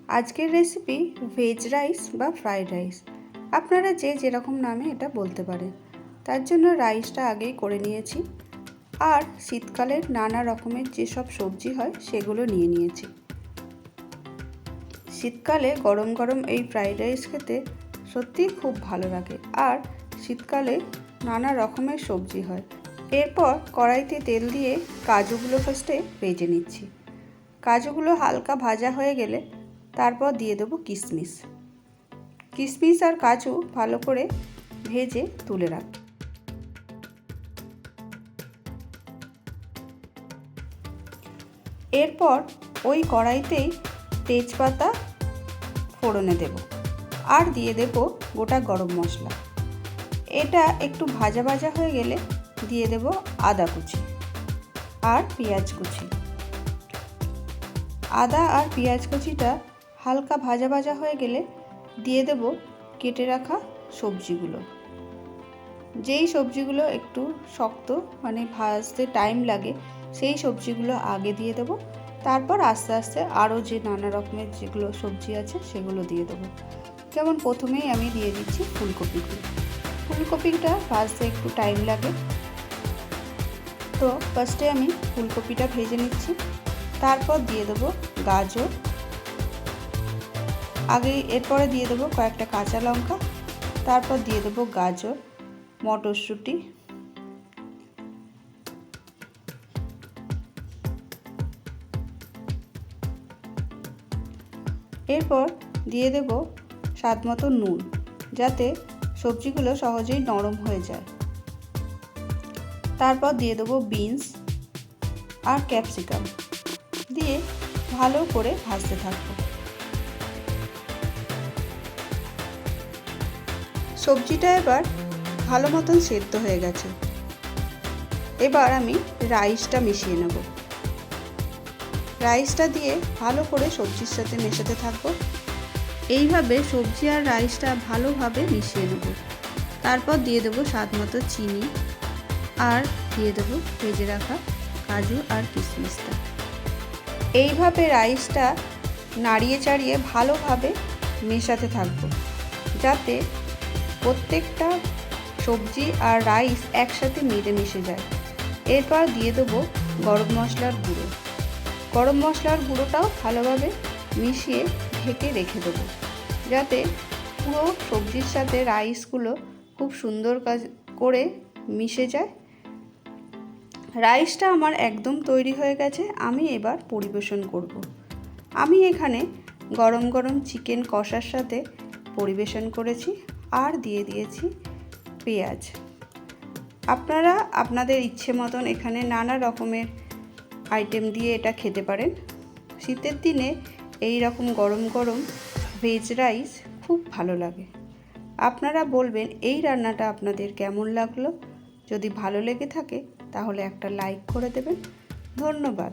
আজকের recipe veg rice বা fried rice. আপনারা যে যেরকম নামে এটা বলতে পারেন। তার জন্য রাইসটা আগেই করে নিয়েছি, আর শীতকালের নানা রকমের যেসব সবজি হয় সেগুলো নিয়ে নিয়েছি। শীতকালে গরম গরম এই ফ্রাইড রাইস খেতে সত্যিই খুব ভালো লাগে, আর শীতকালে নানা রকমের সবজি হয়। এরপর কড়াইতে তেল দিয়ে কাজুগুলো ফার্স্টে ভেজে নিচ্ছি। কাজুগুলো হালকা ভাজা হয়ে গেলে তারপর দিয়ে দেবো কিশমিশ। কিশমিশ আর কাজু ভালো করে ভেজে তুলে রাখ। এরপর ওই কড়াইতেই তেজপাতা ফোড়নে দেব, আর দিয়ে দেব গোটা গরম মশলা। এটা একটু ভাজা ভাজা হয়ে গেলে দিয়ে দেব আদা কুচি আর পেঁয়াজ কুচি। আদা আর পেঁয়াজ কুচিটা হালকা ভাজা ভাজা হয়ে গেলে দিয়ে দেব কেটে রাখা সবজিগুলো। যেই সবজিগুলো একটু শক্ত, মানে ভাজতে টাইম লাগে, সেই সবজিগুলো আগে দিয়ে দেব। তারপর আস্তে আস্তে আরও যে নানা রকমের যেগুলো সবজি আছে সেগুলো দিয়ে দেবো। যেমন প্রথমেই আমি দিয়ে দিচ্ছি ফুলকপিগুলো। ফুলকপিটা ভাজতে একটু টাইম লাগে, তো ফার্স্টে আমি ফুলকপিটা ভেজে নিচ্ছি। তারপর দিয়ে দেবো গাজর, এরপরে দিয়ে দেবো কয়েকটা কাঁচা লঙ্কা, তারপর দিয়ে দেবো গাজর, মটরশুঁটি, এরপর দিয়ে দেব স্বাদ মতো নুন, যাতে সবজিগুলো সহজেই নরম হয়ে যায়। তারপর দিয়ে দেবো বিনস আর ক্যাপসিকাম, দিয়ে ভালো করে ভাজতে থাকবো। সবজিটা এবার ভালো মতন সেদ্ধ হয়ে গেছে। এবার আমি রাইসটা মিশিয়ে নেব। রাইসটা দিয়ে ভালো করে সবজির সাথে মেশাতে থাকবো। এইভাবে সবজি আর রাইসটা ভালোভাবে মিশিয়ে নেব। তারপর দিয়ে দেবো স্বাদ মতো চিনি, আর দিয়ে দেবো ভেজে রাখা কাজু আর কিশমিশটা। এইভাবে রাইসটা নাড়িয়ে চাড়িয়ে ভালোভাবে মেশাতে থাকবো, যাতে প্রত্যেকটা সবজি আর রাইস একসাথে মিলেমিশে যায়। এরপর দিয়ে দেবো গরম মশলার গুঁড়ো। গরম মশলার গুঁড়োটাও ভালোভাবে মিশিয়ে ঢেকে রেখে দেবো, যাতে পুরো সবজির সাথে রাইসগুলো খুব সুন্দর করে মিশে যায়। রাইসটা আমার একদম তৈরি হয়ে গেছে। আমি এবার পরিবেশন করব। আমি এখানে গরম গরম চিকেন কষার সাথে পরিবেশন করেছি, আর দিয়ে দিয়েছি পেঁয়াজ। আপনারা আপনাদের ইচ্ছে মতন এখানে নানা রকমের আইটেম দিয়ে এটা খেতে পারেন। শীতের দিনে এই রকম গরম গরম ভেজ রাইস খুব ভালো লাগে। আপনারা বলবেন এই রান্নাটা আপনাদের কেমন লাগলো। যদি ভালো লেগে থাকে তাহলে একটা লাইক করে দেবেন। ধন্যবাদ।